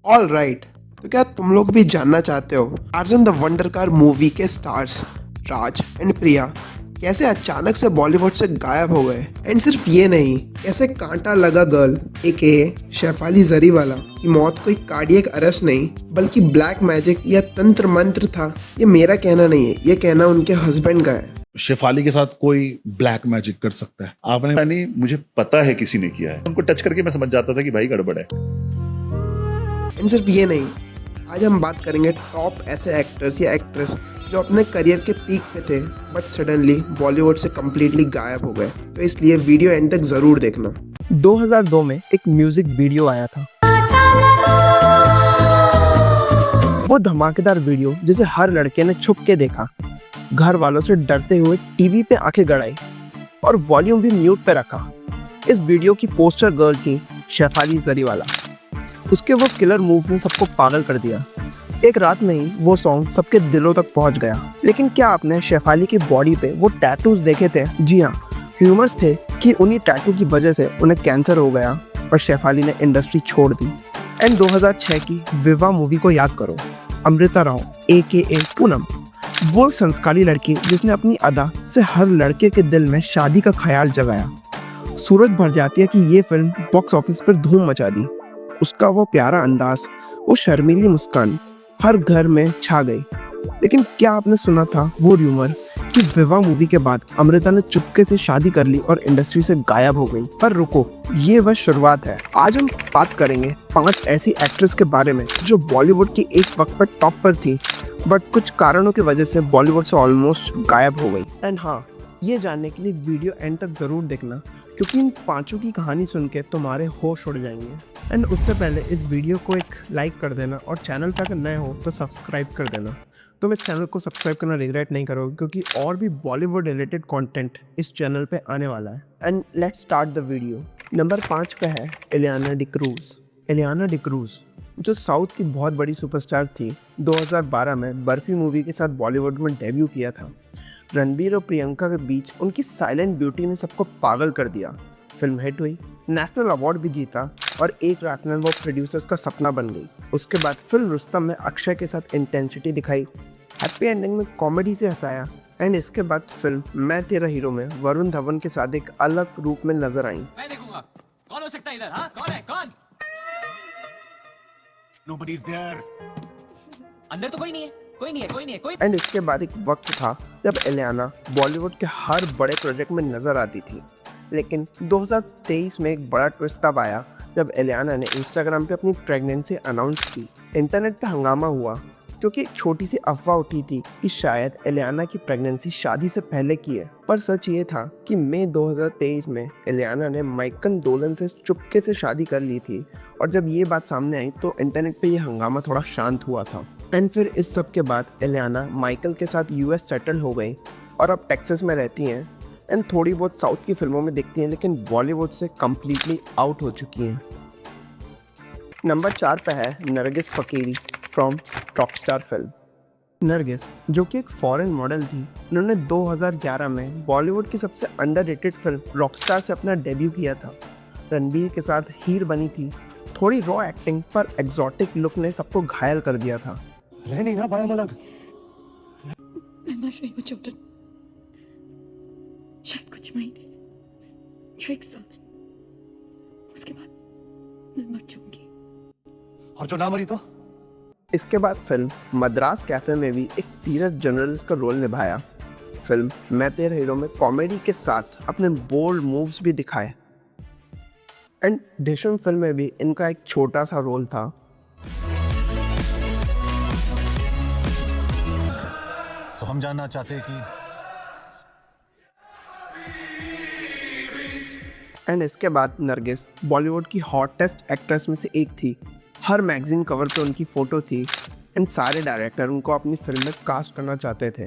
All right, तो क्या तुम लोग भी जानना चाहते हो Tarzan the wonder car movie के स्टार्स राज एंड प्रिया कैसे अचानक से बॉलीवुड से गायब हो गए? एंड सिर्फ ये नहीं, कैसे कांटा लगा गर्ल एके शेफाली जरीवाला की मौत कोई कार्डियक अरेस्ट नहीं बल्कि ब्लैक मैजिक या तंत्र मंत्र था। ये मेरा कहना नहीं है, ये कहना उनके हस्बैंड का है। शेफाली के साथ कोई ब्लैक मैजिक कर सकता है? आपने यानी मुझे पता है किसी ने किया है। उनको टच करके मैं समझ जाता था कि भाई गड़बड़ है। एंड सिर्फ ये नहीं, आज हम बात करेंगे टॉप ऐसे एक्टर्स या एक्ट्रेस जो अपने करियर के पीक पे थे बट सडनली बॉलीवुड से कम्प्लीटली गायब हो गए। तो इसलिए वीडियो एंड तक जरूर देखना। 2002 में एक म्यूजिक वीडियो आया था। वो धमाकेदार वीडियो जिसे हर लड़के ने छुप के देखा, घर वालों से डरते हुए टीवी पे आंखें गड़ाई और वॉल्यूम भी म्यूट पे रखा। इस वीडियो की पोस्टर गर्ल थी शेफाली जरीवाला। उसके वो किलर मूव ने सबको पागल कर दिया। एक रात में ही वो सॉन्ग सबके दिलों तक पहुंच गया। लेकिन क्या आपने शेफाली की बॉडी पे वो टैटूज देखे थे? जी हाँ, र्यूमर्स थे कि उन्हीं टैटू की वजह से उन्हें कैंसर हो गया और शेफाली ने इंडस्ट्री छोड़ दी। एंड 2006 की विवाह मूवी को याद करो। अमृता राव AKA पूनम, वो संस्कारी लड़की जिसने अपनी अदा से हर लड़के के दिल में शादी का ख्याल जगाया। सूरज भर जाती है कि ये फिल्म बॉक्स ऑफिस पर धूम मचा दी। उसका वो प्यारा अंदाज, वो शर्मीली मुस्कान हर घर में छा गई। लेकिन क्या आपने सुना था वो र्यूमर कि विवाह मूवी के बाद अमृता ने चुपके से शादी कर ली और इंडस्ट्री से गायब हो गई? पर रुको, ये बस शुरुआत है। आज हम बात करेंगे 5 ऐसी एक्ट्रेस के बारे में जो बॉलीवुड की एक वक्त पर टॉप पर थी बट कुछ कारणों की वजह से बॉलीवुड से ऑलमोस्ट गायब हो गई। एंड हाँ, ये जानने के लिए वीडियो एंड तक जरूर देखना क्योंकि इन 5 की कहानी सुन के तुम्हारे होश उड़ जाएंगे। एंड उससे पहले इस वीडियो को एक लाइक कर देना और चैनल पर अगर नए हो तो सब्सक्राइब कर देना। तुम इस चैनल को सब्सक्राइब करना रिग्रेट नहीं करोगे क्योंकि और भी बॉलीवुड रिलेटेड कंटेंट इस चैनल पे आने वाला है। And let's start the video. Number 5 पे है इलियाना डिक्रूज। इलियाना डिक्रूज जो साउथ की बहुत बड़ी सुपरस्टार थी, 2012 में बर्फी मूवी के साथ बॉलीवुड में डेब्यू किया था। रणबीर और प्रियंका के बीच उनकी साइलेंट ब्यूटी ने सबको पागल कर दिया। फिल्म हिट हुई, नेशनल अवार्ड भी जीता और एक रात में वो प्रोड्यूसर्स का सपना बन गई। उसके बाद फिल्म रुस्तम में अक्षय के साथ इंटेंसिटी दिखाई, हैप्पी एंडिंग में कॉमेडी से हंसाया। एंड इसके बाद फिल्म मैं तेरा हीरो में वरुण धवन के साथ एक अलग रूप में नजर आई। मैं देखूंगा कौन हो सकता है इधर। हाँ, कौन है? कौन? Nobody's there. अंदर तो कोई नहीं है, कोई नहीं है, कोई नहीं है, कोई। एंड इसके बाद एक वक्त था जब इलियाना बॉलीवुड के हर बड़े प्रोजेक्ट में नजर आती थी। लेकिन 2023 में एक बड़ा ट्विस्ट तब आया जब इलियाना ने इंस्टाग्राम पे अपनी प्रेगनेंसी अनाउंस की। इंटरनेट पे हंगामा हुआ क्योंकि एक छोटी सी अफवाह उठी थी कि शायद इलियाना की प्रेगनेंसी शादी से पहले की है। पर सच ये था कि मई 2023 में इलियाना ने माइकल डोलन से चुपके से शादी कर ली थी। और जब ये बात सामने आई तो इंटरनेट पे ये हंगामा थोड़ा शांत हुआ था। एंड फिर इस सब के बाद इलियाना माइकल के साथ US सेटल हो गई और अब टेक्सास में रहती हैं। एंड थोड़ी बहुत साउथ की फिल्मों में दिखती हैं लेकिन बॉलीवुड से कम्प्लीटली आउट हो चुकी हैं। नंबर 4 पे है Nargis Fakhri from Rockstar film. Nargis जो कि एक फॉरेन मॉडल थी, उन्होंने 2011 में बॉलीवुड की सबसे अंडररेटेड फिल्म रॉकस्टार से अपना डेब्यू किया था। रणबीर के साथ हीर बनी थी। थोड़ी रॉ एक्टिंग पर एग्जॉटिक लुक ने सबको घायल कर दिया था। रह नहीं ना पाया मलक। मैं मर रही हूँ जॉर्डन, शायद कुछ महीने या 1 साल, उसके बाद मैं मर जाऊंगी। और जो ना मरी तो? इसके बाद फिल्म मद्रास कैफे में भी एक सीरियस जर्नलिस्ट का रोल निभाया। फिल्म मैं तेरा हीरो में कॉमेडी के साथ अपने बोल्ड मूव्स भी दिखाए। एंड डिशम फिल्म में भी इनका एक छोटा सा रोल था। तो हम जानना चाहते हैं कि एंड इसके बाद नरगिस बॉलीवुड की हॉटेस्ट एक्ट्रेस में से एक थी। हर मैगजीन कवर पे उनकी फ़ोटो थी एंड सारे डायरेक्टर उनको अपनी फिल्म में कास्ट करना चाहते थे।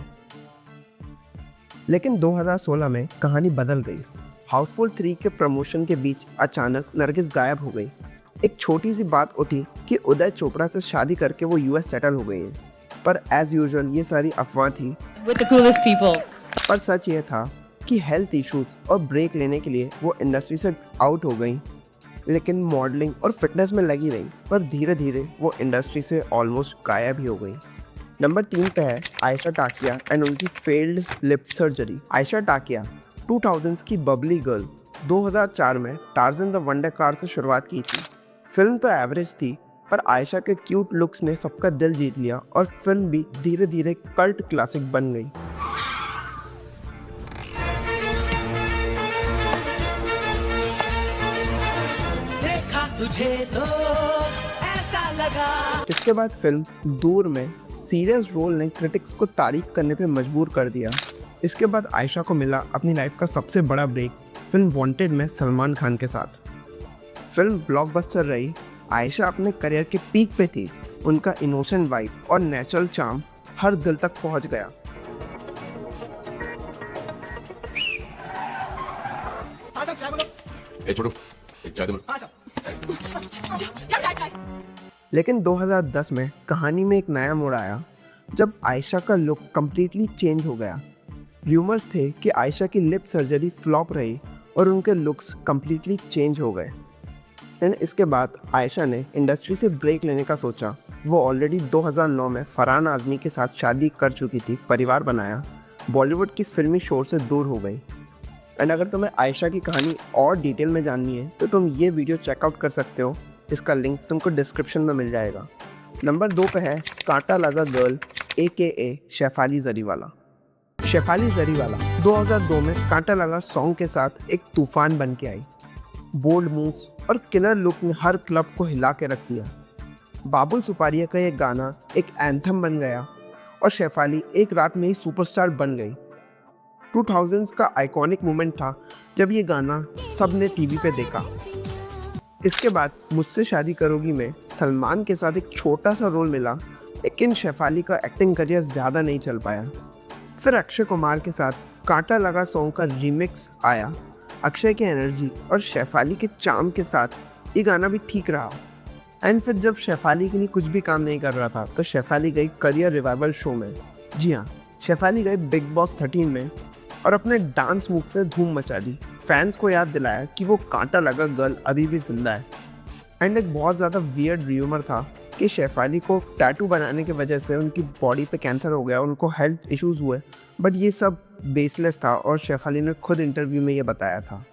लेकिन 2016 में कहानी बदल गई। हाउसफुल 3 के प्रमोशन के बीच अचानक नरगिस गायब हो गई। एक छोटी सी बात उठी कि उदय चोपड़ा से शादी करके वो US सेटल हो गई है, पर एज यूजुअल ये सारी अफवाह थी। With the coolest people. पर सच ये था कि हेल्थ इश्यूज और ब्रेक लेने के लिए वो इंडस्ट्री से आउट हो गई। लेकिन मॉडलिंग और फिटनेस में लगी रही, पर धीरे धीरे वो इंडस्ट्री से ऑलमोस्ट गायब ही हो गई। नंबर 3 पे है आयशा टाकिया एंड उनकी failed lip surgery. Ayesha Takia 2000s की बबली गर्ल 2004 में टार्ज़न द वंडर कार से शुरुआत की थी। फिल्म तो एवरेज थी, पर आयशा के क्यूट लुक्स ने सबका दिल जीत लिया और फिल्म भी धीरे धीरे कल्ट क्लासिक बन गई। देखा तुझे तो ऐसा लगा। इसके बाद फिल्म दूर में सीरियस रोल ने क्रिटिक्स को तारीफ करने पे मजबूर कर दिया। इसके बाद आयशा को मिला अपनी लाइफ का सबसे बड़ा ब्रेक फिल्म वांटेड में सलमान खान के साथ। फिल्म ब्लॉकबस्टर रही। आयशा अपने करियर के पीक पे थी। उनका इनोसेंट वाइब और नेचुरल चार्म हर दिल तक पहुंच गया। लेकिन 2010 में कहानी में एक नया मोड़ आया जब आयशा का लुक कम्प्लीटली चेंज हो गया। र्यूमर्स थे कि आयशा की लिप सर्जरी फ्लॉप रही और उनके लुक्स कम्प्लीटली चेंज हो गए। एंड इसके बाद आयशा ने इंडस्ट्री से ब्रेक लेने का सोचा। वो ऑलरेडी 2009 में फरहान आज़मी के साथ शादी कर चुकी थी, परिवार बनाया, बॉलीवुड की फिल्मी शोर से दूर हो गई। एंड अगर तुम्हें आयशा की कहानी और डिटेल में जाननी है तो तुम ये वीडियो चेकआउट कर सकते हो। इसका लिंक तुमको डिस्क्रिप्शन में मिल जाएगा। नंबर 2 पे है कांटा लगा गर्ल AKA शेफाली जरीवाला। शेफाली जरीवाला 2002 में कांटा लगा सॉन्ग के साथ एक तूफान बन के आई। बोल्ड मूव्स और किलर लुक ने हर क्लब को हिला के रख दिया। बाबुल सुपारिया का ये गाना एक एंथम बन गया और शेफाली एक रात में ही सुपरस्टार बन गई। 2000s का आइकॉनिक मोमेंट था जब ये गाना सब ने टीवी पे देखा। इसके बाद मुझसे शादी करोगी में सलमान के साथ एक छोटा सा रोल मिला, लेकिन शेफाली का एक्टिंग करियर ज़्यादा नहीं चल पाया। फिर अक्षय कुमार के साथ कांटा लगा सॉन्ग का रीमिक्स आया। अक्षय की एनर्जी और शेफाली के चार्म के साथ ये गाना भी ठीक रहा। एंड फिर जब शेफाली के लिए कुछ भी काम नहीं कर रहा था तो शेफाली गई करियर रिवाइवल शो में। जी हाँ, शेफाली गई बिग बॉस 13 में और अपने डांस मूव से धूम मचा दी। फैंस को याद दिलाया कि वो कांटा लगा गर्ल अभी भी जिंदा है। एंड एक बहुत ज़्यादा वियर्ड र्यूमर था कि शेफाली को टैटू बनाने की वजह से उनकी बॉडी पे कैंसर हो गया, उनको हेल्थ इश्यूज हुए, बट ये सब बेसलेस था और शेफाली ने खुद इंटरव्यू में ये बताया था।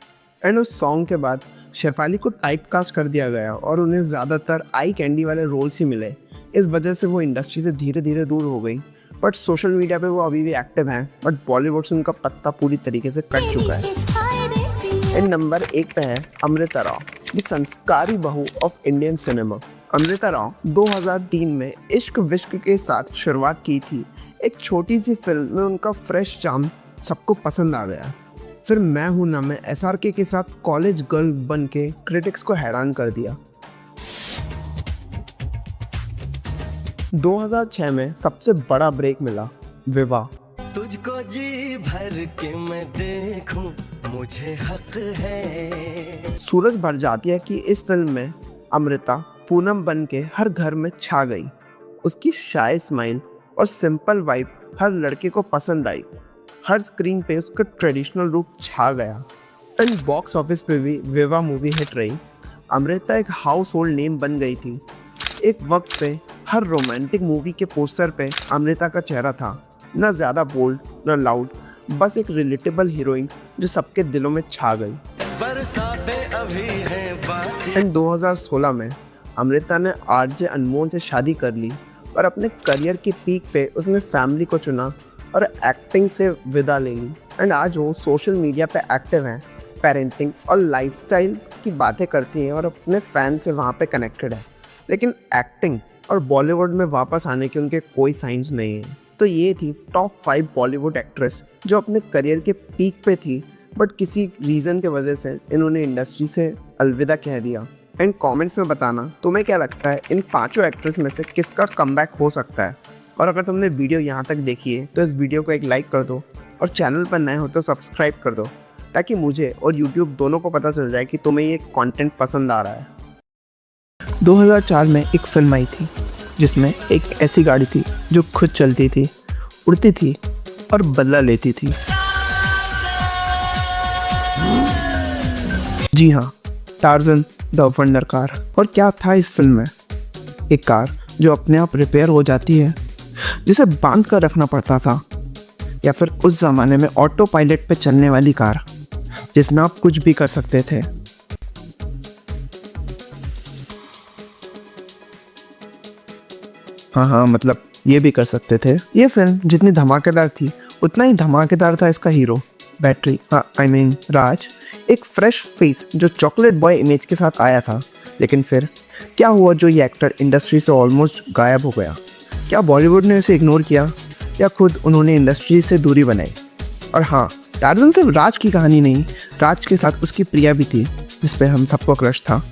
एंड उस सॉन्ग के बाद शेफाली को टाइप कास्ट कर दिया गया और उन्हें ज़्यादातर आई कैंडी वाले रोल्स ही मिले। इस वजह से वो इंडस्ट्री से धीरे धीरे दूर हो गई। बट सोशल मीडिया पे वो अभी भी एक्टिव हैं, बट बॉलीवुड से उनका पत्ता पूरी तरीके से कट चुका है। एंड नंबर 1 पे है अमृता राव, द संस्कारी बहू of Indian cinema. Amrita Rao 2003 में इश्क विश्क के साथ शुरुआत की थी। एक छोटी सी फिल्म में उनका फ्रेश चार्म सबको पसंद आ गया। फिर मैं हूं ना में SRK के साथ कॉलेज गर्ल बन के क्रिटिक्स को हैरान कर दिया। 2006 में सबसे बड़ा ब्रेक मिला विवाह। तुझको जी भर के मैं देखूं, मुझे हक है। सूरज भरजातिया की इस फिल्म में अमृता पूनम बन के हर घर में छा गई। उसकी शाय स्माइल और सिंपल वाइब हर लड़के को पसंद आई। हर स्क्रीन पे उसका ट्रेडिशनल रूप छा गया। एंड बॉक्स ऑफिस पे भी विवाह मूवी हिट रही। अमृता एक हाउस होल्ड नेम बन गई थी। एक वक्त पे हर रोमांटिक मूवी के पोस्टर पे अमृता का चेहरा था। ना ज़्यादा बोल्ड ना लाउड, बस एक रिलेटेबल हीरोइन जो सबके दिलों में छा गई। बरसातें अभी हैं बाकी। एंड 2016 में अमृता ने RJ अनमोल से शादी कर ली और अपने करियर के पीक पे उसने फैमिली को चुना और एक्टिंग से विदा ले ली। एंड आज वो सोशल मीडिया पे एक्टिव हैं, पेरेंटिंग और लाइफस्टाइल की बातें करती हैं और अपने फैन से वहाँ पे कनेक्टेड है। लेकिन एक्टिंग और बॉलीवुड में वापस आने के उनके कोई साइंस नहीं है। तो ये थी टॉप 5 बॉलीवुड एक्ट्रेस जो अपने करियर के पीक पे थी, बट किसी रीज़न के वजह से इन्होंने इंडस्ट्री से अलविदा कह दिया। एंड कमेंट्स में बताना तुम्हें क्या लगता है इन 5 एक्ट्रेस में से किसका कमबैक हो सकता है। और अगर तुमने वीडियो यहाँ तक देखी है तो इस वीडियो को एक लाइक कर दो और चैनल पर नए हो तो सब्सक्राइब कर दो, ताकि मुझे और यूट्यूब दोनों को पता चल जाए कि तुम्हें ये कंटेंट पसंद आ रहा है। 2004 में एक फिल्म आई थी जिसमें एक ऐसी गाड़ी थी जो खुद चलती थी, उड़ती थी और बदला लेती थी। जी हाँ, टार्ज़न द वंडर कार। और क्या था इस फिल्म में? एक कार जो अपने आप रिपेयर हो जाती है, जिसे बांध कर रखना पड़ता था, या फिर उस ज़माने में ऑटो पायलट पे चलने वाली कार जिसमें आप कुछ भी कर सकते थे। हाँ, मतलब ये भी कर सकते थे। ये फिल्म जितनी धमाकेदार थी उतना ही धमाकेदार था इसका हीरो, बैटरी राज। एक फ्रेश फेस जो चॉकलेट बॉय इमेज के साथ आया था। लेकिन फिर क्या हुआ जो ये एक्टर इंडस्ट्री से ऑलमोस्ट गायब हो गया? क्या बॉलीवुड ने उसे इग्नोर किया, या खुद उन्होंने इंडस्ट्री से दूरी बनाई? और हाँ, टार्ज़न सिर्फ राज की कहानी नहीं, राज के साथ उसकी प्रिया भी थी, जिस पे हम सबको क्रश था।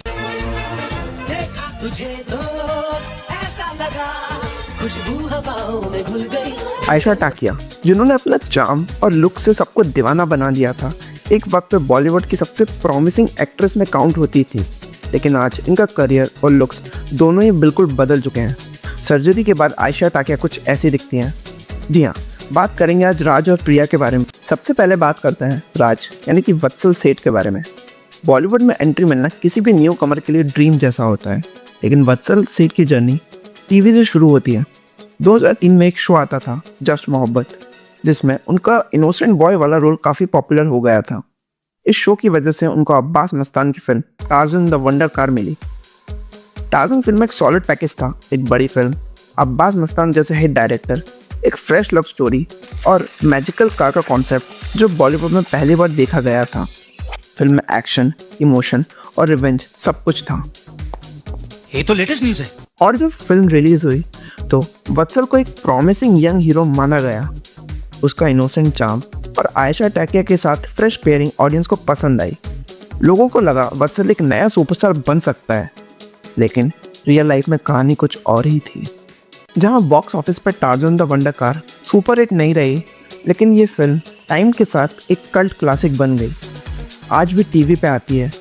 आयशा टाकिया, जिन्होंने अपना चार्म और लुक से सबको दीवाना बना दिया था, एक वक्त पे बॉलीवुड की सबसे प्रॉमिसिंग एक्ट्रेस में काउंट होती थी। लेकिन आज इनका करियर और लुक्स दोनों ही बिल्कुल बदल चुके हैं। सर्जरी के बाद आयशा टाकिया कुछ ऐसी दिखती हैं। जी हाँ, बात करेंगे आज राज और प्रिया के बारे में। सबसे पहले बात करते हैं राज यानी कि वत्सल सेठ के बारे में। बॉलीवुड में एंट्री मिलना किसी भी न्यू कमर के लिए ड्रीम जैसा होता है, लेकिन वत्सल सेठ की जर्नी टीवी से शुरू होती है। 2003 में एक शो आता था, जस्ट मोहब्बत, जिसमें उनका इनोसेंट बॉय वाला रोल काफ़ी पॉपुलर हो गया था। इस शो की वजह से उनको अब्बास मस्तान की film Tarzan the wonder car मिली। टार्ज़न फिल्म एक सॉलिड पैकेज था, एक बड़ी फिल्म, अब्बास मस्तान जैसे हिट डायरेक्टर, एक फ्रेश लव स्टोरी और मैजिकल कार का कॉन्सेप्ट जो बॉलीवुड में पहली बार देखा गया था। फिल्म में एक्शन, इमोशन और रिवेंज सब कुछ था। ये तो लेटेस्ट न्यूज़ है। और जब फिल्म रिलीज हुई तो वत्सल को एक प्रॉमिसिंग यंग हीरो माना गया। उसका इनोसेंट चार्म और आयशा टाकिया के साथ फ्रेश पेयरिंग ऑडियंस को पसंद आई। लोगों को लगा वत्सल एक नया सुपरस्टार बन सकता है, लेकिन रियल लाइफ में कहानी कुछ और ही थी। जहां बॉक्स ऑफिस पर Tarzan the wonder car super hit नहीं रही, लेकिन ये फिल्म टाइम के साथ एक कल्ट क्लासिक बन गई। आज भी टीवी पे आती है,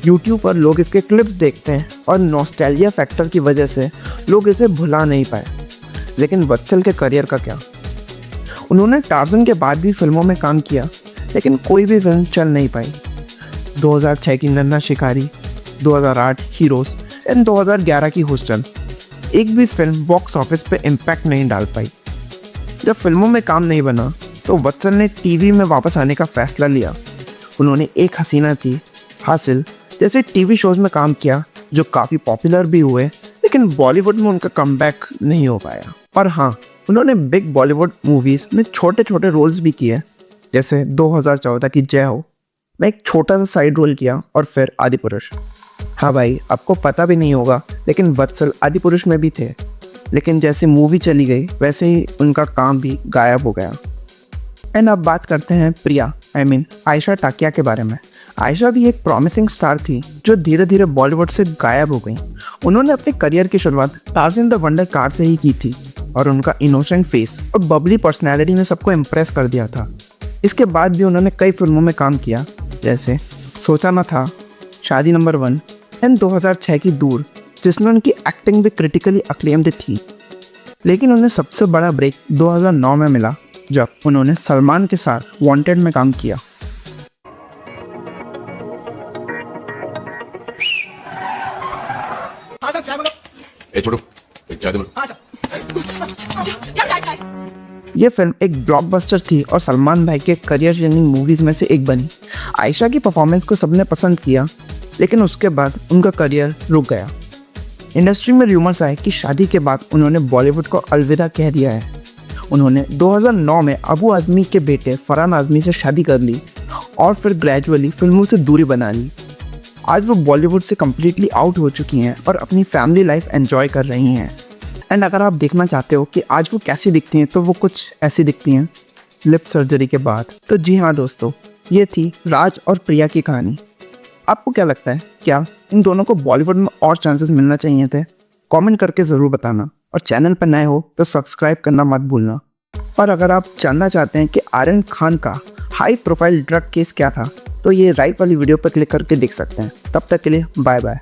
यूट्यूब पर लोग इसके क्लिप्स देखते हैं और नॉस्टैल्जिया फैक्टर की वजह से लोग इसे भुला नहीं पाए। लेकिन वत्सल के करियर का क्या? उन्होंने टार्ज़न के बाद भी फिल्मों में काम किया, लेकिन कोई भी फिल्म चल नहीं पाई। 2006 की नन्हा शिकारी, 2008 हीरोज एंड 2011 की हॉस्टल, एक भी फिल्म बॉक्स ऑफिस पे इम्पैक्ट नहीं डाल पाई। जब फिल्मों में काम नहीं बना तो वत्सल ने टीवी में वापस आने का फैसला लिया। उन्होंने एक हसीना थी, हासिल जैसे टीवी शोज में काम किया जो काफ़ी पॉपुलर भी हुए, लेकिन बॉलीवुड में उनका कमबैक नहीं हो पाया। और हाँ, उन्होंने बिग बॉलीवुड मूवीज़ में छोटे छोटे रोल्स भी किए, जैसे 2014 की जय हो में एक छोटा सा साइड रोल किया, और फिर आदिपुरुष। हाँ भाई, आपको पता भी नहीं होगा, लेकिन वत्सल आदिपुरुष में भी थे, लेकिन जैसे मूवी चली गई वैसे ही उनका काम भी गायब हो गया। एंड अब बात करते हैं प्रिया आयशा टाकिया के बारे में। आयशा भी एक प्रॉमिसिंग स्टार थी जो धीरे धीरे बॉलीवुड से गायब हो गई। उन्होंने अपने करियर की शुरुआत टार्ज़न द वंडर कार से ही की थी, और उनका इनोसेंट फेस और बबली पर्सनैलिटी ने सबको इम्प्रेस कर दिया था। इसके बाद भी उन्होंने कई फिल्मों में काम किया, जैसे सोचा ना था, शादी नंबर 1 एंड 2006 की दूर, जिसमें उनकी एक्टिंग भी क्रिटिकली अक्लेम्ड थी। लेकिन उन्हें सबसे बड़ा ब्रेक 2009 में मिला, जब उन्होंने सलमान के साथ वांटेड में काम किया। ये फिल्म एक ब्लॉकबस्टर थी और सलमान भाई के करियर चेंजिंग मूवीज में से एक बनी। आयशा की परफॉर्मेंस को सबने पसंद किया, लेकिन उसके बाद उनका करियर रुक गया। इंडस्ट्री में रूमर्स आए कि शादी के बाद उन्होंने बॉलीवुड को अलविदा कह दिया है। उन्होंने 2009 में अबू आज़मी के बेटे फरहान आज़मी से शादी कर ली और फिर ग्रेजुअली फिल्मों से दूरी बना ली। आज वो बॉलीवुड से कम्प्लीटली आउट हो चुकी हैं और अपनी फैमिली लाइफ एंजॉय कर रही हैं। एंड अगर आप देखना चाहते हो कि आज वो कैसी दिखती हैं, तो वो कुछ ऐसी दिखती हैं लिप सर्जरी के बाद। तो जी हाँ दोस्तों, ये थी राज और प्रिया की कहानी। आपको क्या लगता है, क्या इन दोनों को बॉलीवुड में और चांसेस मिलना चाहिए थे? कमेंट करके ज़रूर बताना, और चैनल पर नए हो तो सब्सक्राइब करना मत भूलना। और अगर आप जानना चाहते हैं कि आर्यन खान का हाई प्रोफाइल ड्रग केस क्या था, तो ये राइट वाली वीडियो पर क्लिक करके देख सकते हैं। तब तक के लिए बाय बाय।